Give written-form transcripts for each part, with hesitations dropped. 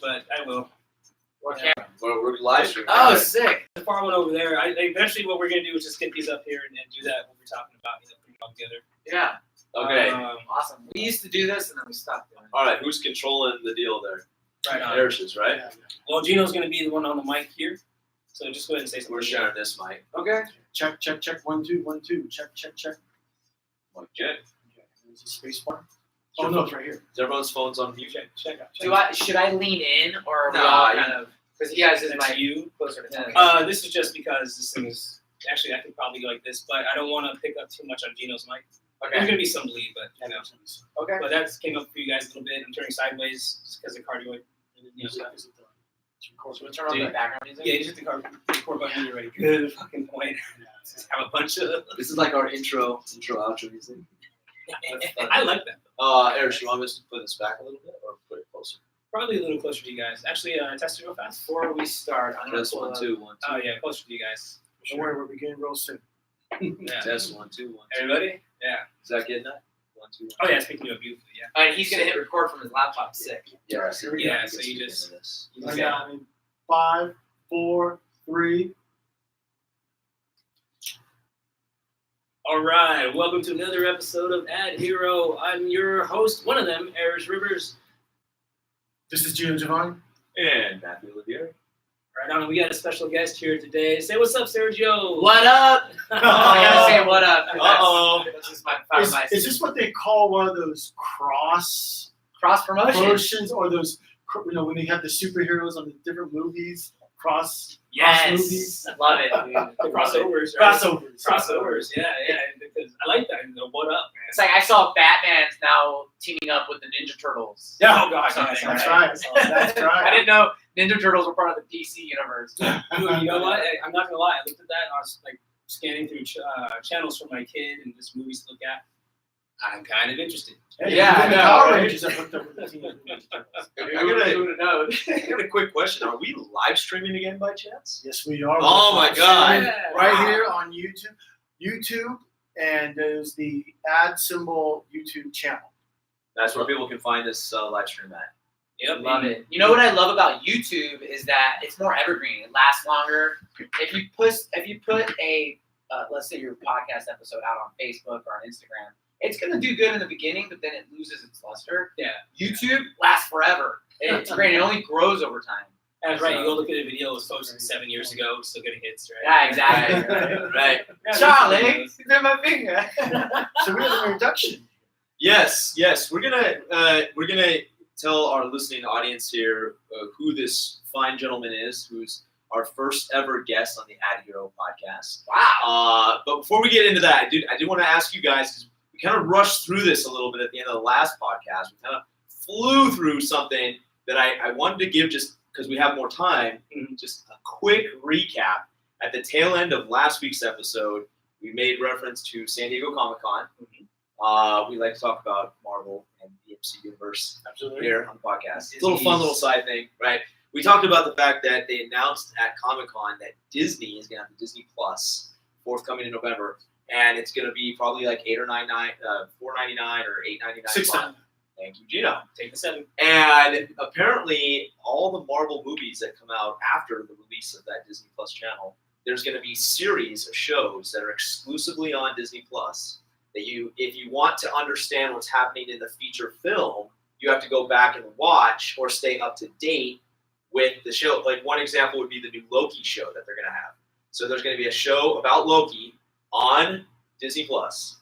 but I will. What Yeah. camera? We're live streaming. Oh, sick. The far one over there. Eventually, what we're gonna do is just get these up here and do that. What we're talking about, put them all together. Yeah. Okay. Awesome. We used to do this and then we stopped doing it. All right. Who's controlling the deal there? Right on. There's is right. Yeah. Well, Gino's gonna be the one on the mic here, so just go ahead and say something. We're sharing this mic. Okay. Check. 1 2 1 2. Check. Okay. Okay. There's a space bar. Oh no, it's right here. Is everyone's phones on mute? Check. Should I lean in or are we Nah, all you- kind of? Because he has his That's mic you. closer to him. This is just because this thing is actually I could probably go like this, but I don't want to pick up too much on Gino's mic. There's Okay. gonna be some bleed, but you know. Okay. But that came up for you guys a little bit. I'm turning sideways because of cardioid. Is it So we'll turn on the background music. Yeah, you just hit the record button when you're ready. Good fucking point. Just have a bunch of. This is like our intro outro music. I like that. Eric, you want us to put this back a little bit or put it closer? Probably a little closer to you guys. Actually, test it real fast. Before we start, I'm gonna Test pull 1 up- 2 1 2. Oh yeah, closer to you guys. Don't worry, we're beginning real soon. Yeah. Test 1 2 1 2. Everybody? Yeah. Is that getting that? 1 2 1. Oh yeah, speaking of beautifully, yeah. And he's gonna hit record from his laptop. Sick. Yeah. Here we go. Yeah, so you just. I got 5 4 3. All right, welcome to another episode of AdHero. I'm your host, one of them, Eric Rivers. This is Gino Giovanni. And Matthew Olivier. Right on, we got a special guest here today. Say what's up, Sergio. What up? I gotta say what up. 'cause Uh-oh. That's just my Is this what they call one of those cross cross promotion. promotions or those, when they have the superheroes on the different movies, cross Yes. movies? Love it, dude. The crossovers, right? Crossovers. Crossovers, yeah, because I like that. What up, man? It's like I saw Batman's now teaming up with the Ninja Turtles. Yeah, Oh, God, Something, That's right? right. That's I right. didn't know Ninja Turtles were part of the DC universe. Dude, you know what? I'm not gonna lie. I looked at that and I was like scanning through channels for my kid and just movies to look at. I'm kind of interested. Hey, Yeah, even the I know, Power right? Rangers have hooked up with the Teenage Mutant Ninja Turtles. Who would have known? I got a quick question. Are we live streaming again by chance? Yes, we are. Oh, my God. Yeah. Right Wow. here on YouTube, and there's the AdSemble YouTube channel. That's where people can find this live stream at. Yep. Love it. You know what I love about YouTube is that it's more evergreen. It lasts longer. If you put a let's say your podcast episode out on Facebook or on Instagram, it's gonna do good in the beginning, but then it loses its luster. Yeah. YouTube lasts forever. It's great. It only grows over time. That's right. So- You go look at a video that was posted 7 years ago, it's still getting hits, right? Yeah, exactly. Right. Yeah, Charlie, that's- you did my finger. So we have an introduction. Yes. We're gonna tell our listening audience here who this fine gentleman is, who's our first ever guest on the AdHero podcast. Wow. But before we get into that, I do want to ask you guys, because we kind of rushed through this a little bit at the end of the last podcast. We kind of flew through something that I wanted to give, just because we have more time, just a quick recap. At the tail end of last week's episode, we made reference to San Diego Comic-Con. We like to talk about Marvel and the MC universe here on the podcast. It's a little fun little side thing, right? We talked about the fact that they announced at Comic-Con that Disney is going to have the Disney Plus forthcoming in November, and it's going to be probably like $4.99 or $8.99. $6. Thank you, Gino. Take the 7. And apparently, all the Marvel movies that come out after the release of that Disney Plus channel, there's going to be series of shows that are exclusively on Disney Plus. That if you want to understand what's happening in the feature film, you have to go back and watch or stay up to date with the show. Like one example would be the new Loki show that they're going to have. So there's going to be a show about Loki on Disney Plus.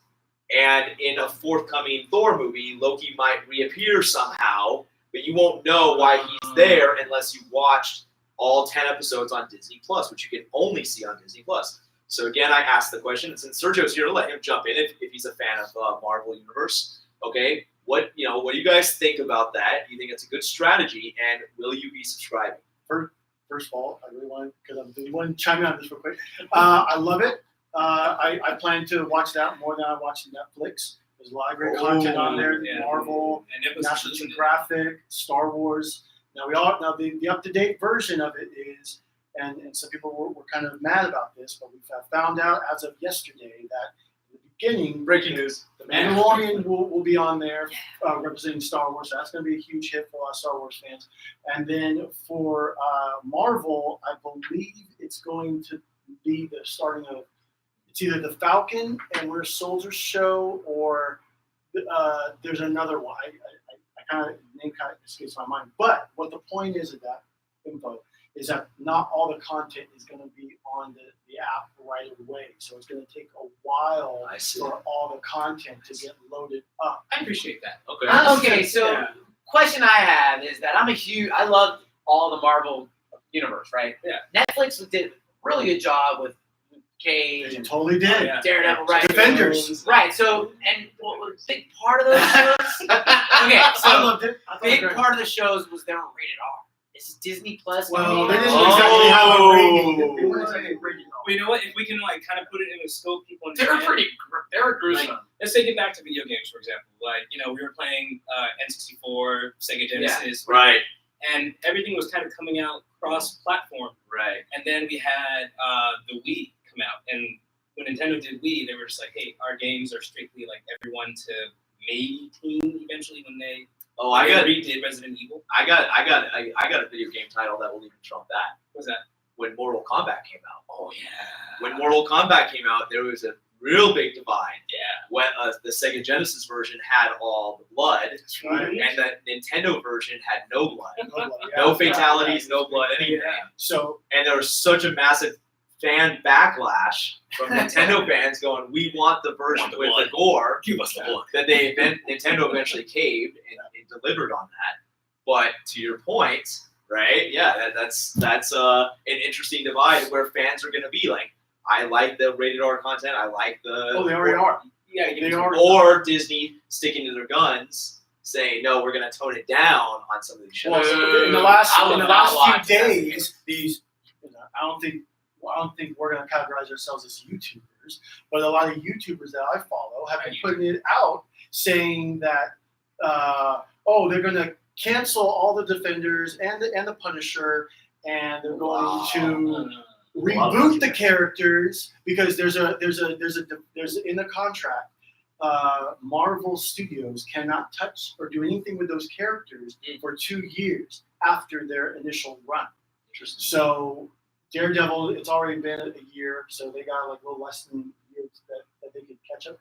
And in a forthcoming Thor movie, Loki might reappear somehow, but you won't know why he's there unless you watched all 10 episodes on Disney Plus, which you can only see on Disney Plus. So again, I asked the question, and since Sergio's here, let him jump in if he's a fan of Marvel Universe. Okay, what do you guys think about that? Do you think it's a good strategy, and will you be subscribing? First of all, I really want to chime in on this real quick. I love it. I plan to watch that more than I watch Netflix. There's a lot of great content on there. Yeah. Marvel, And it was National Geographic, Star Wars. Now the up-to-date version of it is, and some people were kind of mad about this, but we found out as of yesterday that in the beginning, Breaking news. the The Mandalorian will be on there representing Star Wars. So that's going to be a huge hit for a lot of Star Wars fans. And then for Marvel, I believe it's going to be the starting of it's either the Falcon and Winter Soldier show or there's another one. I name kind of escapes my mind. But what the point is of that info is that not all the content is going to be on the app right away. So it's going to take a while for all the content to get loaded up. I appreciate that. Okay, so question I have is that I love all the Marvel universe, right? Yeah. Netflix did a really good job with Cage They and totally did. Daredevil, right? Defenders. Right, so, and what was a big part of those shows? Okay, I so loved it. I thought it was big great. part of the shows was they were rated R. This is Disney Plus. Well, they maybe? didn't exactly have a rating. They weren't exactly rated. Well, you know what? If we can kind of put it in a scope, people They were understand. they were gruesome. Like, let's take it back to video games, for example. Like, we were playing N64, Sega Genesis, Right. and everything was kind of coming out cross-platform. Right. And then we had the Wii come out, and when Nintendo did Wii, they were just like, "Hey, our games are strictly like everyone to maybe teen." Eventually, when they redid Resident Evil. I got a video game title that will even trump that. What's that? When Mortal Kombat came out. Oh yeah. When Mortal Kombat came out, there was a real big divide. Yeah. When the Sega Genesis version had all the blood, That's right. and the Nintendo version had no blood, Yeah. no fatalities, no blood, anything. Yeah. So And there was such a massive fan backlash from Nintendo fans going, "We want the version the with blood. the gore." Give us the blood. That Nintendo eventually caved and delivered on that. But to your point, right? Yeah, that's an interesting divide where fans are going to be like, I like the rated R content. I like the. they already are. Yeah, They are. Or Disney sticking to their guns, saying no, we're going to tone it down on some of these shows. Well, in the last I will not few watch that. days, I don't think we're going to categorize ourselves as YouTubers, but a lot of YouTubers that I follow have been putting it out saying that they're going to cancel all the Defenders and the Punisher, and they're going to reboot the characters because there's in the contract. Marvel Studios cannot touch or do anything with those characters for 2 years after their initial run. So Daredevil, it's already been a year, so they got like a little less than a year that they could catch up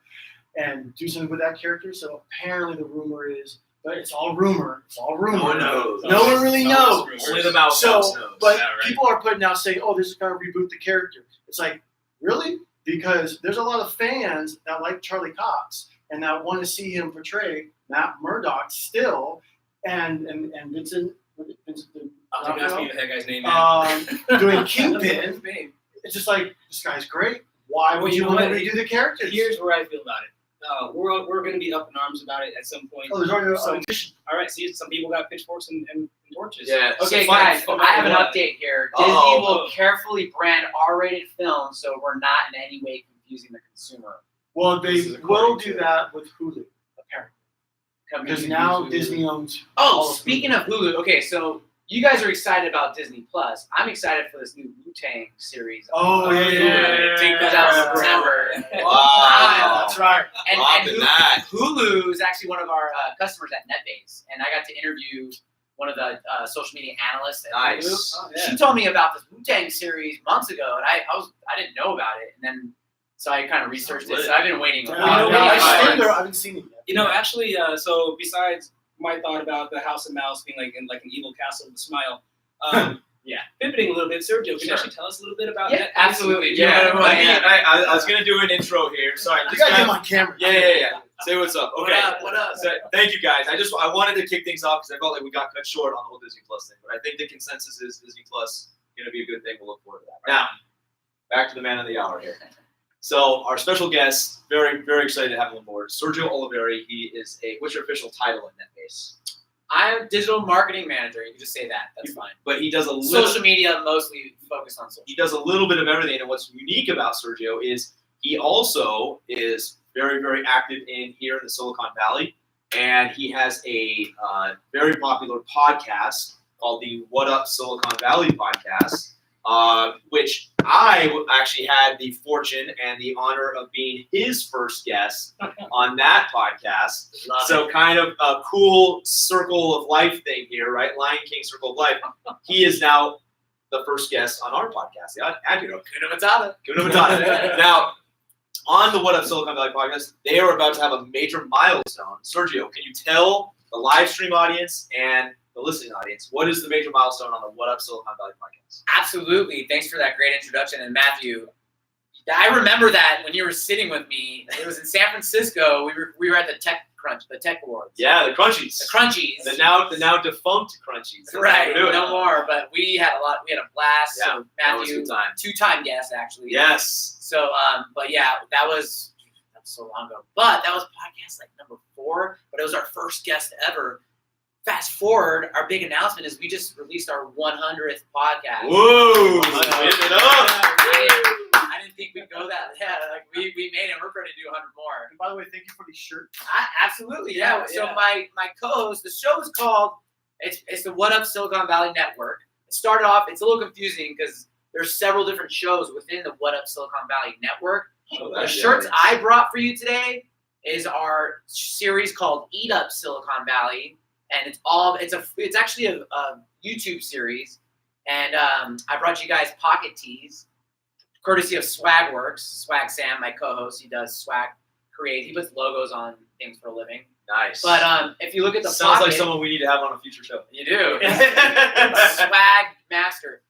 and do something with that character. So apparently the rumor is, but it's all rumor. It's all rumor. No one knows. No one really knows. Only the mouse knows. But Yeah, right. people are putting out saying, "Oh, this is going to reboot the character." It's like, really? Because there's a lot of fans that like Charlie Cox and that want to see him portray Matt Murdock still, and Vincent. I'm not asking you that guy's name. Man. Doing Kingpin. His name. It's just like, this guy's great. Why would Well, you you know want to what? redo the characters? Here's where I feel about it. We're going to be up in arms about it at some point. Oh, there's already Some- a petition. All right, see, some people got pitchforks and torches. Yeah. Okay, So fine, guys, fine, I have an fine. update here. Disney will carefully brand R-rated films so we're not in any way confusing the consumer. Well, This they is will according do to- that with Hulu, apparently. Coming Because to now Hulu. Disney owns. all Oh, of speaking Hulu. of Hulu, okay, so you guys are excited about Disney Plus. I'm excited for this new Wu-Tang series. Oh, yeah. Take that That's out, bro. September. Wow. That's right. And Robbing that. Hulu is actually one of our customers at NetBass, and I got to interview one of the social media analysts at Nice. Hulu. Oh, yeah. She told me about this Wu-Tang series months ago, and I didn't know about it, and then so I kind of researched it. So I've been waiting. I haven't seen it yet. Actually, so besides my thought about the House of Mouse being like an evil castle with a smile, pivoting a little bit, Sergio, can you Sure. actually tell us a little bit about Yeah, NetBass? absolutely. Yeah, Yeah. I was gonna do an intro here. Sorry, You just got him kinda- on camera. Yeah. Say what's up. Okay. What up? So, thank you guys. I wanted to kick things off because I felt like we got cut short on the whole Disney Plus thing, but I think the consensus is Disney Plus gonna be a good thing. We'll look forward to that. Now, back to the man of the hour here. So our special guest, very very excited to have him on board, Sergio Oliveri. He is what's your official title at NetBass? I'm digital marketing manager. You can just say that. That's fine. But he does a little. Social media, mostly focused on social. He does a little bit of everything, and what's unique about Sergio is he also is very, very active here in the Silicon Valley, and he has a very popular podcast called the What Up Silicon Valley podcast, which I actually had the fortune and the honor of being his first guest on that podcast. So kind of a cool circle of life thing here, right? Lion King circle of life. He is now the first guest on our podcast, the AdHero. Kuna Matata. Now, on the What Up Silicon Valley podcast, they are about to have a major milestone. Sergio, can you tell the live stream audience and the listening audience, what is the major milestone on the What Up Silicon Valley podcast? Absolutely. Thanks for that great introduction. And Matthew, I remember that when you were sitting with me. It was in San Francisco. We were at the Tech Awards. Yeah, the Crunchies. The now defunct Crunchies. Right. No more. But we had a blast. Yeah, so Matthew, that was a good time. 2-time guest actually. Yes. So but yeah, that was so long ago. But that was podcast like number 4. But it was our first guest ever. Fast forward, our big announcement is we just released our 100th podcast. Whoa! Give it up! I didn't think we'd go that. Yeah, like we made it. We're ready to do 100 more. And by the way, thank you for these shirts. Absolutely, yeah. So my co-host, the show is called it's the What Up Silicon Valley Network. It started off. It's a little confusing because there's several different shows within the What Up Silicon Valley Network. The shirts I brought for you today is our series called Eat Up Silicon Valley. And it's actually a YouTube series, and I brought you guys pocket tees, courtesy of Swagworks. Swag Sam, my co-host, he does swag create. He puts logos on things for a living. Nice. But if you look at the sounds pocket, like someone we need to have on a future show. You do. Swag master.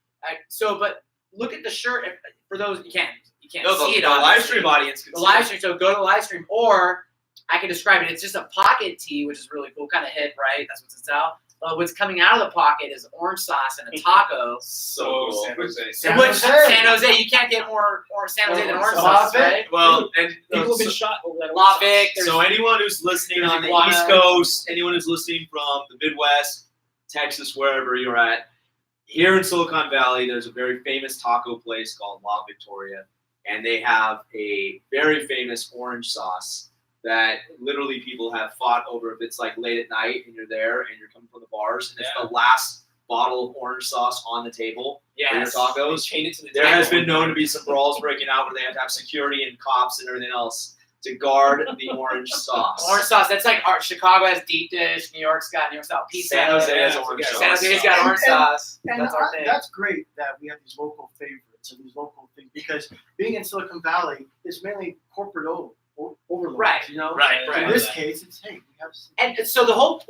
But look at the shirt. For those you can't see it. The live stream audience can the see live stream. So go to the live stream, or I can describe it. It's just a pocket tee, which is really cool, kind of hip, right? That's what's out. But what's coming out of the pocket is orange sauce and a taco. So San Jose. San Jose. You can't get more San Jose than orange sauce, right? Well, and People have been shot over that. La Vic. So anyone who's listening on the Iguana. East Coast, anyone who's listening from the Midwest, Texas, wherever you're at, here in Silicon Valley, there's a very famous taco place called La Victoria, and they have a very famous orange sauce that literally people have fought over if it's like late at night and you're there and you're coming from the bars and it's the last bottle of orange sauce on the table for your tacos. Chain it to the there has been known to be some brawls breaking out where they have to have security and cops and everything else to guard the orange sauce. Orange sauce. That's like Chicago has deep dish. New York's got New York style pizza. San Jose has orange sauce. San Jose's got orange sauce. And that's our thing. That's great that we have these local favorites and these local things because being in Silicon Valley is mainly corporate overload. Right. You know? Right. In this case, it's hey, we have. And so the whole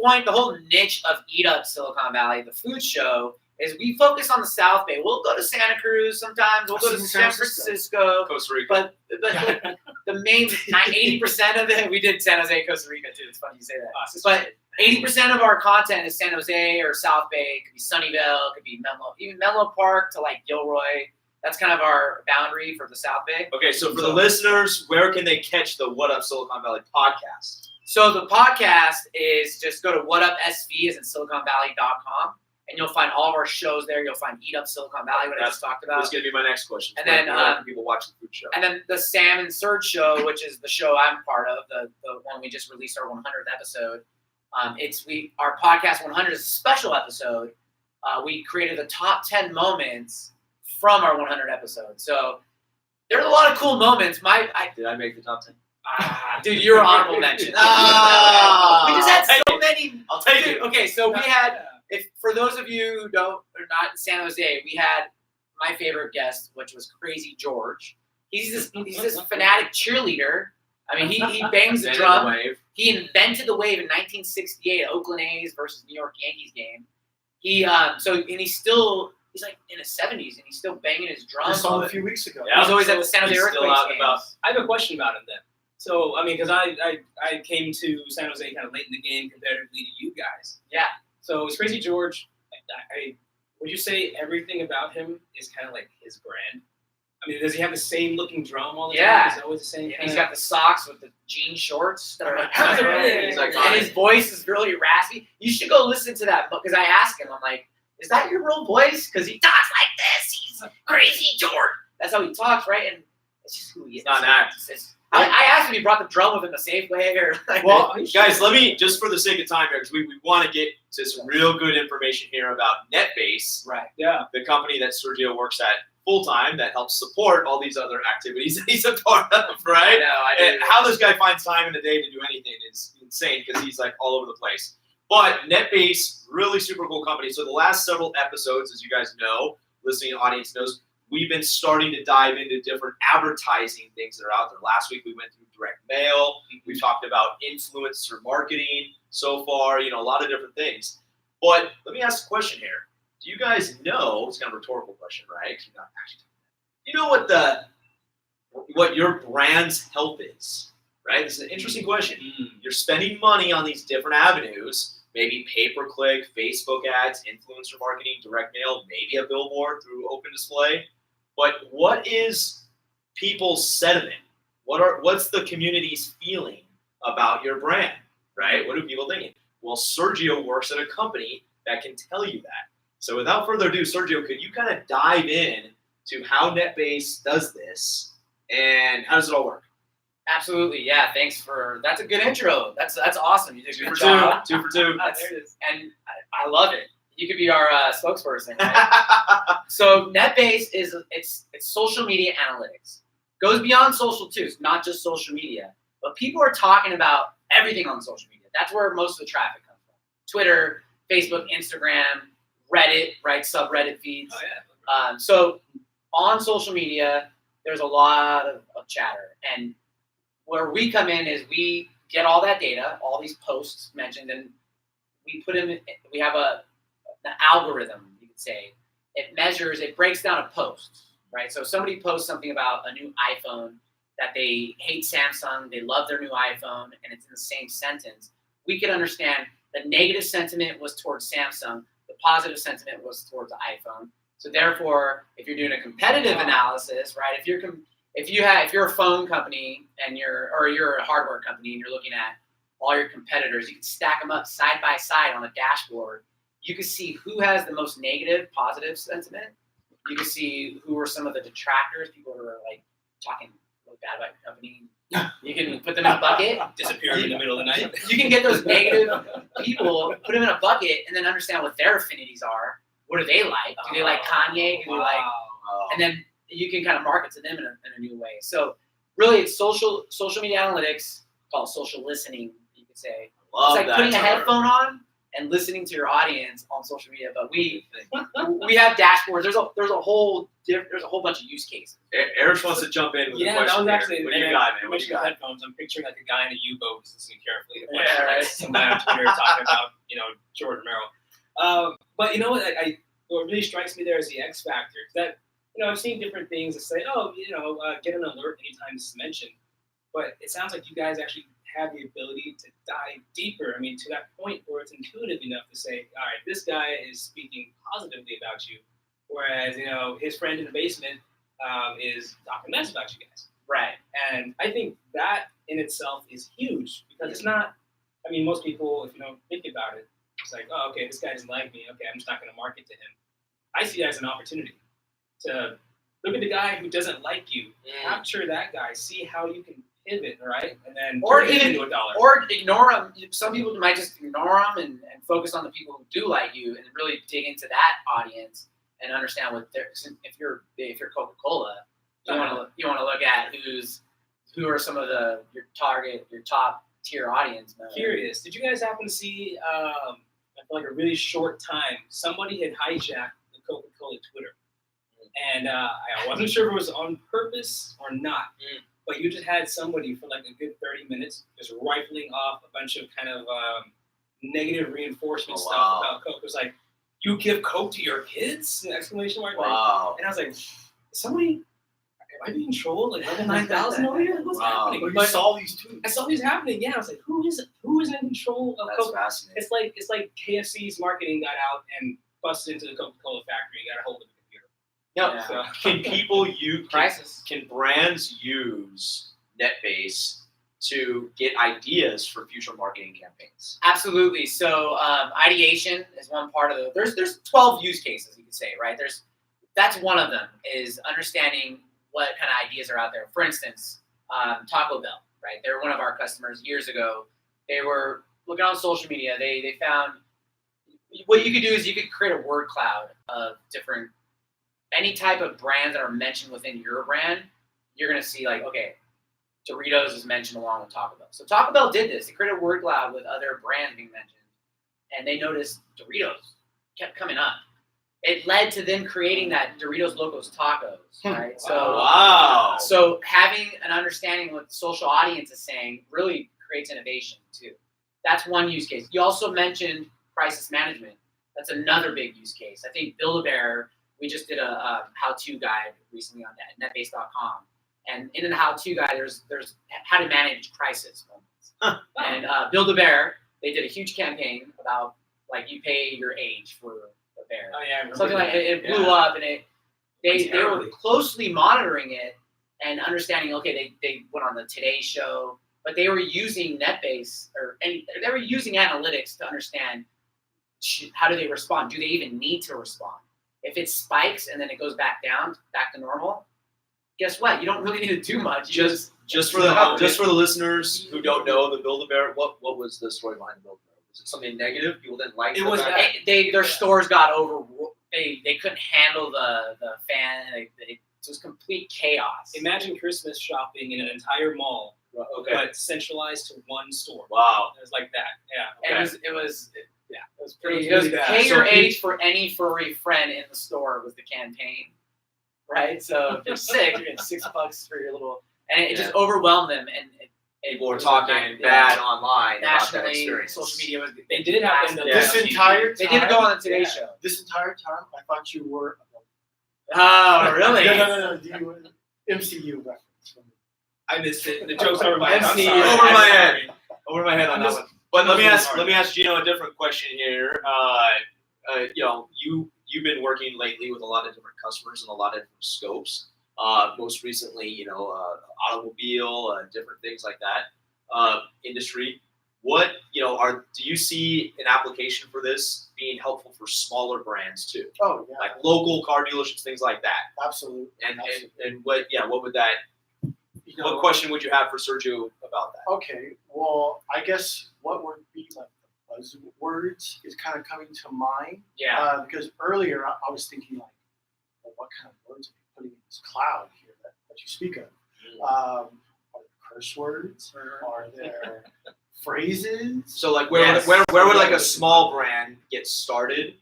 niche of Eat Up Silicon Valley, the food show, is we focus on the South Bay. We'll go to Santa Cruz sometimes. We'll go to San Francisco, Costa Rica. But the main 80% of it, we did San Jose, Costa Rica too. It's funny you say that. But 80% of our content is San Jose or South Bay. It could be Sunnyvale. It could be Menlo, even Menlo Park to like Gilroy. That's kind of our boundary for the South Bay. Okay, so for the listeners, where can they catch the What Up Silicon Valley podcast? So the podcast is just go to whatupsv as in siliconvalley.com, and you'll find all of our shows there. You'll find Eat Up Silicon Valley, what I just talked about. That's going to be my next question. And then where can people watch the food show. And then the Sam and Serge show, which is the show I'm part of, the one we just released our 100th episode. Our podcast 100 is a special episode. We created the top 10 moments from our 100 episodes. So there's a lot of cool moments. Did I make the top 10? Dude, you're honorable mention. We just had so many. I'll take it. Okay, so we had, for those of you who are not in San Jose, we had my favorite guest, which was Crazy George. He's this fanatic cheerleader. I mean, he bangs the drum. He invented the wave in 1968 Oakland A's versus New York Yankees game. He's like in his 70s and he's still banging his drum. I saw him a few weeks ago. Yeah. He's always at the San Jose Earthquakes games. I have a question about him then. So, I mean, because I came to San Jose kind of late in the game comparatively to you guys. Yeah. So, it's Crazy George. Would you say everything about him is kind of like his brand? I mean, does he have the same looking drum all the time? Is it always the same? And he's got the socks with the jean shorts that are like, He's like, and his voice is really raspy. You should go listen to that because I asked him, I'm like, is that your real voice? Because he talks like this. He's Crazy George. That's how he talks, right? And it's just who he is. It's not an act. I asked him if he brought the drum with him a safe way or. Well, guys, let me just for the sake of time here, because we want to get to some real good information here about NetBass, Right. Yeah. the company that Sergio works at full time that helps support all these other activities that he's a part of, right? I And how this guy finds time in a day to do anything is insane because he's like all over the place. But NetBass, really super cool company. So the last several episodes, as you guys know, listening audience knows, we've been starting to dive into different advertising things that are out there. Last week we went through direct mail. We talked about influencer marketing so far, a lot of different things. But let me ask a question here. Do you guys know, it's kind of a rhetorical question, right? You're not actually talking about it. What your brand's health is, right? This is an interesting question. You're spending money on these different avenues, maybe pay-per-click, Facebook ads, influencer marketing, direct mail, maybe a billboard through open display. But what is people's sentiment? What's the community's feeling about your brand, right? What are people thinking? Well, Sergio works at a company that can tell you that. So without further ado, Sergio, could you kind of dive in to how NetBass does this and how does it all work? Absolutely, yeah. Thanks for that's a good intro. That's awesome. You did a Two good for job. two. 2 for 2. There it is. And I love it. You could be our spokesperson. Right? So NetBass is it's social media analytics. Goes beyond social too. It's not just social media, but people are talking about everything on social media. That's where most of the traffic comes from. Twitter, Facebook, Instagram, Reddit, right? Subreddit feeds. Oh, yeah. So on social media, there's a lot of chatter. And where we come in is we get all that data, all these posts mentioned, and we put in, we have an algorithm, you could say. It breaks down a post, right? So if somebody posts something about a new iPhone, that they hate Samsung, they love their new iPhone, and it's in the same sentence, we can understand the negative sentiment was towards Samsung, the positive sentiment was towards the iPhone. So therefore, if you're doing a competitive analysis, right? If you're a phone company and you're a hardware company and you're looking at all your competitors, you can stack them up side by side on a dashboard. You can see who has the most negative, positive sentiment. You can see who are some of the detractors, people who are like talking really bad about your company. You can put them in a bucket. Disappear in the middle of the night. You can get those negative people, put them in a bucket, and then understand what their affinities are. What do they like? Do they like Kanye? Do they like? And then you can kind of market to them in a new way. So really, it's social media analytics called social listening. You could say Love it's like putting a headphone on and listening to your audience on social media. But we have dashboards. There's a whole bunch of use cases. Eric wants to jump in with a Yeah, question. that was here. actually. What do you got, man? What do you got? Headphones. I'm picturing like a guy in a U-boat who's listening carefully to Yeah, right. some guy on Twitter talking about George Romero. But you know what? What really strikes me there is the X factor. That I've seen different things that say, get an alert anytime this is mentioned. But it sounds like you guys actually have the ability to dive deeper. I mean, to that point where it's intuitive enough to say, all right, this guy is speaking positively about you, whereas his friend in the basement is talking mess about you guys. Right. And I think that in itself is huge because it's not. I mean, most people, if you don't think about it, it's like, oh, okay, this guy doesn't like me. Okay, I'm just not going to market to him. I see that as an opportunity to look at the guy who doesn't like you, capture that guy, see how you can pivot, right? And then turn it into $1. Or ignore them. Some people might just ignore them and focus on the people who do like you and really dig into that audience and understand what they're. If you're Coca-Cola, you want to look at who are some of your top tier audience. Curious. Did you guys happen to see? For like a really short time, somebody had hijacked the Coca-Cola Twitter, and I wasn't sure if it was on purpose or not. But you just had somebody for like a good 30 minutes just rifling off a bunch of kind of negative reinforcement stuff about Coke. It was like, you give Coke to your kids? Exclamation mark. Wow. And I was like, am I being trolled? Like level 9,000 over here? What's happening? But you But saw these tweets. I saw these happening. Yeah, I was like, who is in control of That's Coke? fascinating. It's like KFC's marketing got out and busted into the Coca-Cola factory and got a hold of the computer. Now, So, can people Crisis. can brands use NetBass to get ideas for future marketing campaigns? Absolutely. So ideation is one part of there's 12 use cases, you could say, right? That's one of them is understanding what kind of ideas are out there. For instance, Taco Bell, right? They were one of our customers years ago. They were looking on social media. They found what you could do is you could create a word cloud of different, any type of brands that are mentioned within your brand. You're going to see like, okay, Doritos is mentioned along with Taco Bell. So Taco Bell did this. They created a word cloud with other brands being mentioned. And they noticed Doritos kept coming up. It led to them creating that Doritos Locos Tacos, right? Wow. So having an understanding of what the social audience is saying really creates innovation too. That's one use case. You also mentioned crisis management. That's another big use case. I think Build-A-Bear, we just did a how-to guide recently on netbass.com. And in the how-to guide, there's how to manage crisis moments. And Build-A-Bear, they did a huge campaign about like you pay your age for a bear. Oh yeah, I remember Something that. like it blew up, and they were closely monitoring it and understanding. Okay, they went on the Today Show, but they were using NetBass they were using analytics to understand how do they respond. Do they even need to respond? If it spikes and then it goes back down, back to normal, guess what? You don't really need to do much. Just for the listeners who don't know the Build-A-Bear, what was the story behind the Build-A-Bear? Was it something negative? People didn't like It was their stores got over. They couldn't handle the fan. It was complete chaos. Imagine Christmas shopping in an entire mall, Okay. but centralized to one store. Wow. It was like that. Yeah. And it was pretty. It It was was really bad. pay So your people- age for any furry friend in the store was the campaign, right? So if you're sick, you're getting $6 for your little, and it just overwhelmed them. And People were talking bad online about that nationally. experience. Social media was. They did have them. Yeah. This entire They time, did go on the Today Yeah. Show. This entire time, I thought you were. Oh, really? No. MCU reference. I missed it. The joke's over my head. I'm MC sorry. over my I'm head. sorry. Over my head on I'm that just- one. But let me I'm ask sorry. Gino a different question here. You've been working lately with a lot of different customers and a lot of different scopes. Most recently, automobile, different things like that. Industry. What do you see an application for this being helpful for smaller brands too, Oh yeah, like local car dealerships, things like that? absolutely. And what would that? You know, What question would you have for Sergio about that? Okay, well, I guess what would be like the buzzwords is kind of coming to mind. Yeah. Because earlier I was thinking like, well, what kind of words are you putting in this cloud here that you speak of? Are there curse words? Are there phrases? So like where Yes. would like a small brand get started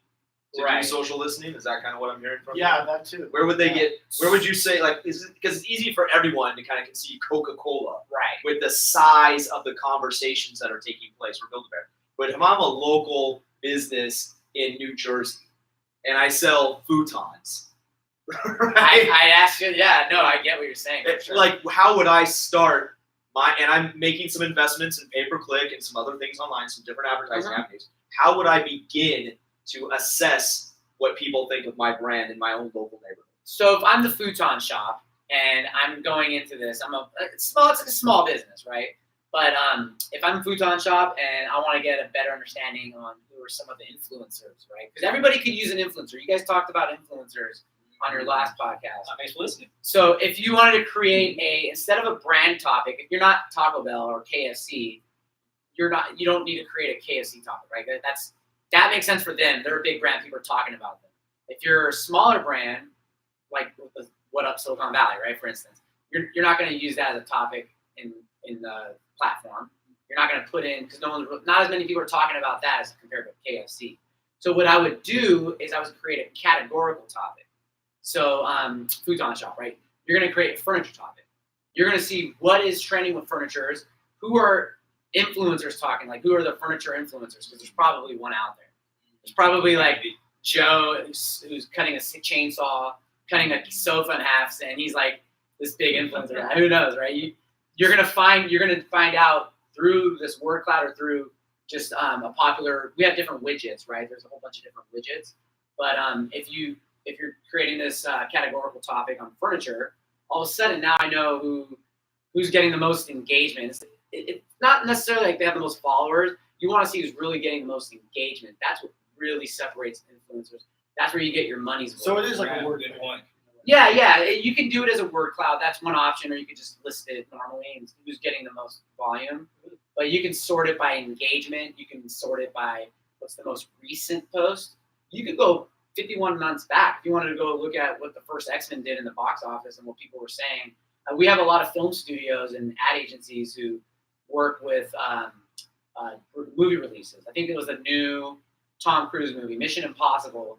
to do Right. social listening? Is that kind of what I'm hearing from you? Yeah, that too. Where would they Yeah. get? Where would you say like is it because it's easy for everyone to kind of conceive Coca-Cola Right. with the size of the conversations that are taking place for Build-A-Bear. But if I'm a local business in New Jersey and I sell futons, right? I asked you. Yeah. No, I get what you're saying. for sure. Like how would I start and I'm making some investments in pay-per-click and some other things online, some different advertising avenues. How would I begin to assess what people think of my brand in my own local neighborhood? So if I'm the futon shop and I'm going into this, it's like a small business, right? But if I'm a futon shop and I want to get a better understanding on who are some of the influencers, right? Because everybody could use an influencer. You guys talked about influencers on your last podcast. Thanks for listening. So if you wanted to create instead of a brand topic, if you're not Taco Bell or KFC, you don't need to create a KFC topic, right? That makes sense for them. They're a big brand. People are talking about them. If you're a smaller brand, like What Up Silicon Valley, right? For instance, you're not going to use that as a topic in the platform. You're not going to put in because not as many people are talking about that as compared to KFC. So what I would do is I would create a categorical topic. So futon shop, right? You're going to create a furniture topic. You're going to see what is trending with furnitures. Who are influencers talking? Like who are the furniture influencers? Because there's probably one out there. There's probably like Joe who's cutting a chainsaw, cutting a sofa in half, and he's like this big influencer. Who knows, right? You're gonna find out through this word cloud or through just a popular. We have different widgets, right? There's a whole bunch of different widgets. But if you're creating this categorical topic on furniture, all of a sudden now I know who's getting the most engagement. It's not necessarily like they have the most followers. You want to see who's really getting the most engagement. That's what really separates influencers. That's where you get your money's worth. So it is like Yeah, a word. good point. Yeah. You can do it as a word cloud. That's one option, or you could just list it normally and who's getting the most volume. But you can sort it by engagement. You can sort it by what's the most recent post. You could go 51 months back if you wanted to go look at what the first X-Men did in the box office and what people were saying. We have a lot of film studios and ad agencies who work with movie releases. I think it was the new Tom Cruise movie, Mission Impossible.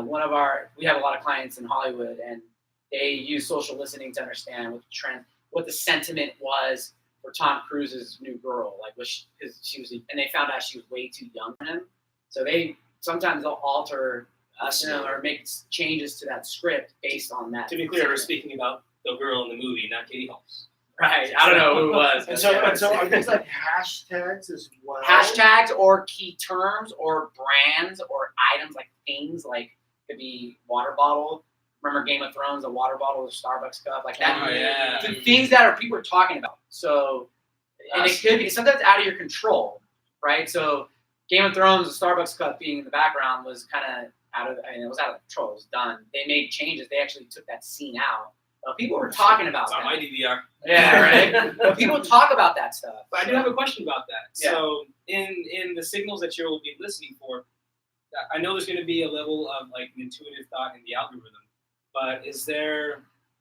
We have a lot of clients in Hollywood, and they use social listening to understand what the trend, what the sentiment was for Tom Cruise's new girl. Like, because she was, and they found out she was way too young for him. So sometimes they'll alter, or make changes to that script based on that. To be clear, we're speaking about the girl in the movie, not Katie Holmes. Right. I don't know who it was. And so are these like hashtags as well? Hashtags or key terms or brands or items like things like could be water bottle. Remember Game of Thrones, a water bottle, a Starbucks cup, like that. Oh, yeah. The things that people are talking about. So, and it could be sometimes out of your control, right? So, Game of Thrones, the Starbucks cup being in the background was kind of it was out of control. It was done. They made changes. They actually took that scene out. People were talking about It's on that. my DVR. Yeah, right. But people talk about that stuff. But I do have a question about that. Yeah. So in the signals that you'll be listening for, I know there's going to be a level of like an intuitive thought in the algorithm. But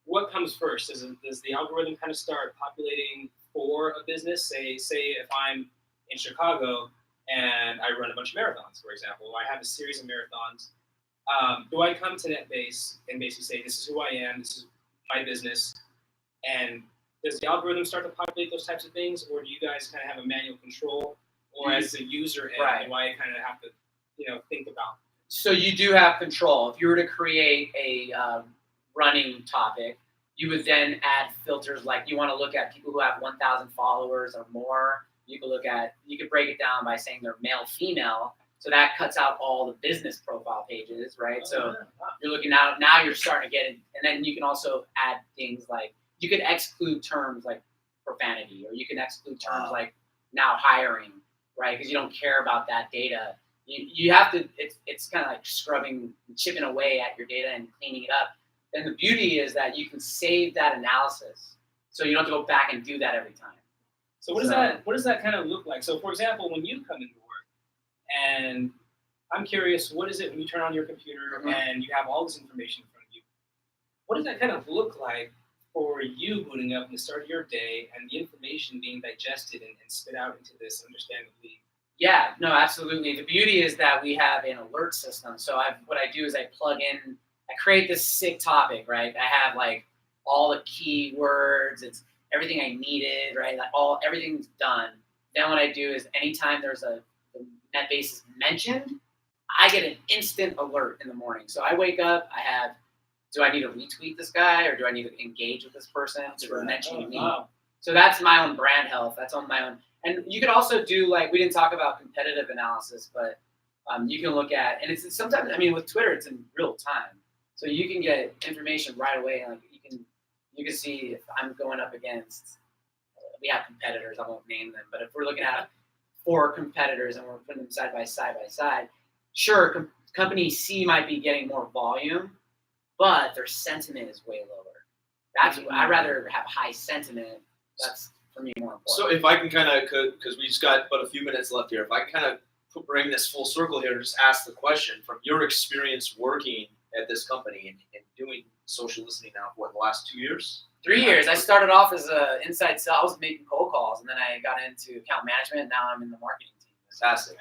what comes first? Does the algorithm kind of start populating for a business? Say if I'm in Chicago and I run a bunch of marathons, for example, I have a series of marathons. Do I come to NetBass and basically say, this is who I am, this is my business, and does the algorithm start to populate those types of things, or do you guys kind of have a manual control, or as the user end, do I kind of have to, think about? So you do have control. If you were to create a running topic, you would then add filters like you want to look at people who have 1,000 followers or more. You could break it down by saying they're male, female. So that cuts out all the business profile pages, right? So you're looking out, now you're starting to get it. And then you can also add things like, you could exclude terms like profanity, or you can exclude terms like now hiring, right? Because you don't care about that data. You have to, it's kind of like chipping away at your data and cleaning it up. Then the beauty is that you can save that analysis. So you don't have to go back and do that every time. So what does that kind of look like? So for example, when you come into work, and I'm curious, what is it when you turn on your computer and you have all this information in front of you? What does that kind of look like for you booting up in the start of your day and the information being digested and spit out into this understandably? Yeah, no, absolutely. The beauty is that we have an alert system. So what I do is I plug in, I create this sick topic, right? I have like all the keywords, it's everything I needed, right? Like everything's done. Then what I do is anytime there's the NetBass is mentioned, I get an instant alert in the morning. So I wake up, do I need to retweet this guy, or do I need to engage with this person for mentioning me? Wow. So that's my own brand health. That's on my own. And you could also do, like, we didn't talk about competitive analysis, but you can look at, and it's sometimes, with Twitter, it's in real time. So you can get information right away. Like you can see if I'm going up against, we have competitors, I won't name them, but if we're looking at 4 competitors and we're putting them side by side, sure, company C might be getting more volume, but their sentiment is way lower. That's I'd rather have high sentiment. That's for me more important. So if I can kind of, because we just got but a few minutes left here, if I can kind of bring this full circle here, just ask the question from your experience working at this company and doing social listening now for the last 2 years? 3 years. I started off as an inside sales, making cold calls, and then I got into account management. Now I'm in the marketing team. Fantastic.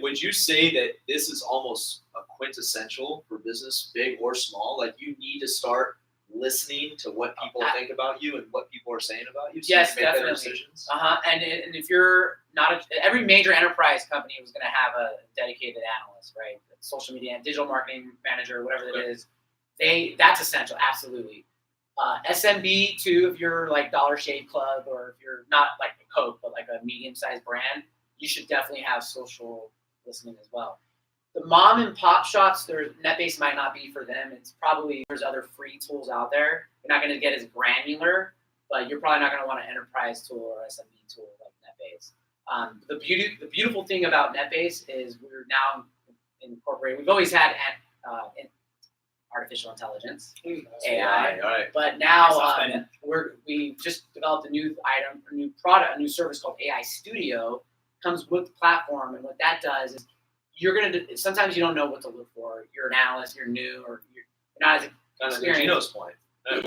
Would you say that this is almost a quintessential for business, big or small? Like, you need to start listening to what people think about you and what people are saying about you? So Yes, you can make better definitely. decisions? And if you're not every major enterprise company was going to have a dedicated analyst, right? Social media and digital marketing manager, whatever it is. That's essential, absolutely. SMB too, if you're like Dollar Shave Club, or if you're not like a Coke, but like a medium-sized brand, you should definitely have social listening as well. The mom and pop shops, NetBass might not be for them. It's probably, there's other free tools out there. You're not going to get as granular, but you're probably not going to want an enterprise tool or SMB tool like NetBass. The beautiful thing about NetBass is we're now incorporated. We've always had artificial intelligence, That's AI. All right. But now That's fine. we just developed a new item, a new product, a new service called AI Studio. Comes with the platform, and what that does is you're gonna. Sometimes you don't know what to look for. You're an analyst, you're new, or you're not as Kind of experienced. Gino's point.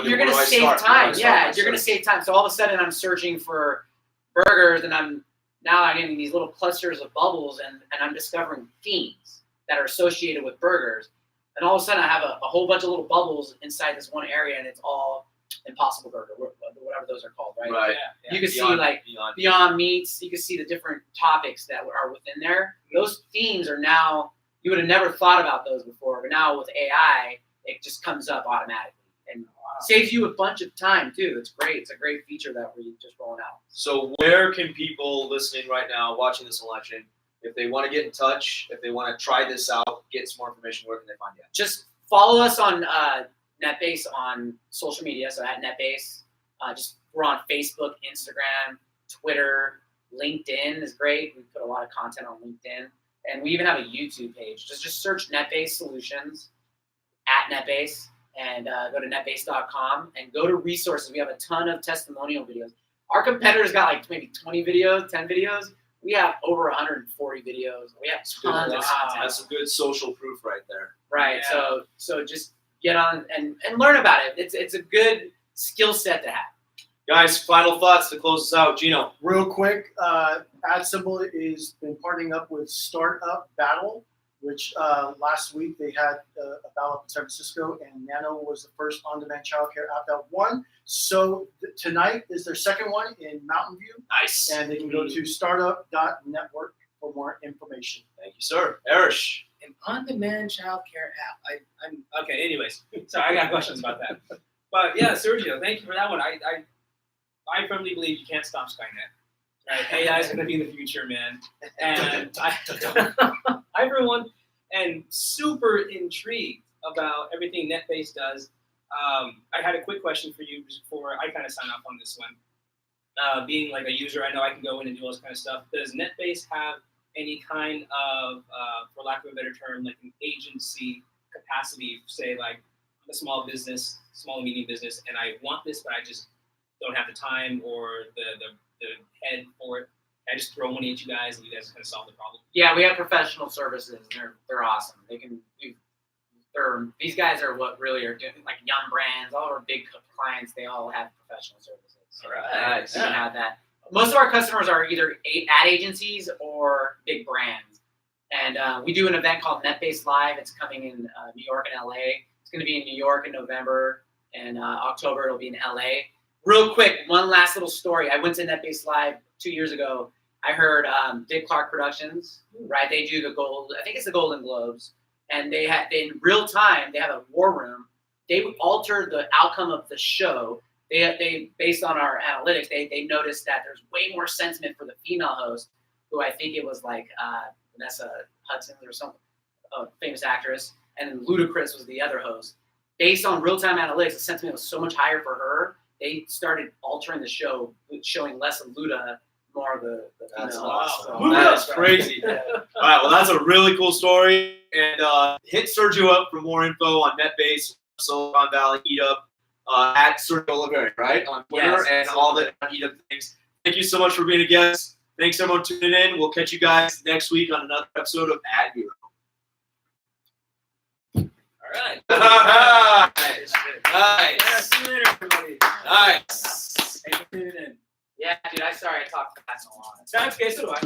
You're gonna save time. Yeah, you're gonna save time. So all of a sudden, I'm searching for burgers, and I'm getting these little clusters of bubbles, and I'm discovering themes that are associated with burgers. And all of a sudden, I have a whole bunch of little bubbles inside this one area, and it's all Impossible Burger, whatever those are called, right? Right. Yeah. You can see like Beyond Meats. You can see the different topics that are within there. Those themes are now, you would have never thought about those before, but now with AI, it just comes up automatically and saves you a bunch of time too. It's great. It's a great feature that we're just rolling out. So where can people listening right now, watching this election, if they want to get in touch, if they want to try this out, get some more information, where can they find you? Just follow us on NetBass on social media. So at NetBass, we're on Facebook, Instagram, Twitter, LinkedIn is great. We put a lot of content on LinkedIn, and we even have a YouTube page. Just search NetBass Solutions at NetBass and go to netbase.com and go to resources. We have a ton of testimonial videos. Our competitors got like maybe 20 videos, 10 videos. We have over 140 videos. We have tons of content. That's some good social proof right there. Right. Yeah. So just get on and learn about it. It's a good skill set to have. Guys, final thoughts to close us out. Gino. Real quick, AdSemble is been partnering up with Startup Battle, which last week they had a battle up in San Francisco, and Nano was the first on-demand childcare app that won. So tonight is their second one in Mountain View, Nice. and they can go to startup.network for more information. Thank you, sir. Erish. An on-demand childcare app. I'm okay. Anyways, sorry, I got questions about that. But yeah, Sergio, thank you for that one. I firmly believe you can't stop Skynet. Right? AI is going to be in the future, man. And I for one, am super intrigued about everything NetBass does. I had a quick question for you before I kind of sign off on this one. Being like a user, I know I can go in and do all this kind of stuff. Does NetBass have any kind of, for lack of a better term, like an agency capacity? Say, like, I'm a small business, small and medium business, and I want this, but I just don't have the time or the head for it. I just throw money at you guys, and you guys kind of solve the problem. Yeah, we have professional services. They're awesome. These guys are what really are doing, like Young Brands, all our big clients. They all have professional services. All right. So we have that. Most of our customers are either ad agencies or big brands. And we do an event called NetBass Live. It's coming in New York and LA. It's going to be in New York in November, and October it'll be in LA. Real quick, one last little story. I went to NetBass Live 2 years ago. I heard Dick Clark Productions, right? They do I think it's the Golden Globes, and they in real time they have a war room. They altered the outcome of the show. They based on our analytics, they noticed that there's way more sentiment for the female host, who I think it was like Vanessa Hudson or some famous actress, and then Ludacris was the other host. Based on real-time analytics, the sentiment was so much higher for her. They started altering the show, showing less of Luda, more of the That's female awesome. host. So That's crazy. All right, well, that's a really cool story. And hit Sergio up for more info on NetBass, Silicon Valley, Eat Up, at Sergio Oliveri, right? On Twitter and all the Eat Up things. Thank you so much for being a guest. Thanks, everyone, tuning in. We'll catch you guys next week on another episode of AdHero. All right. Nice. Yeah, see you later, everybody. Nice. Thanks for tuning in. Yeah, dude, I'm sorry I talked fast a lot. That's okay, so do I.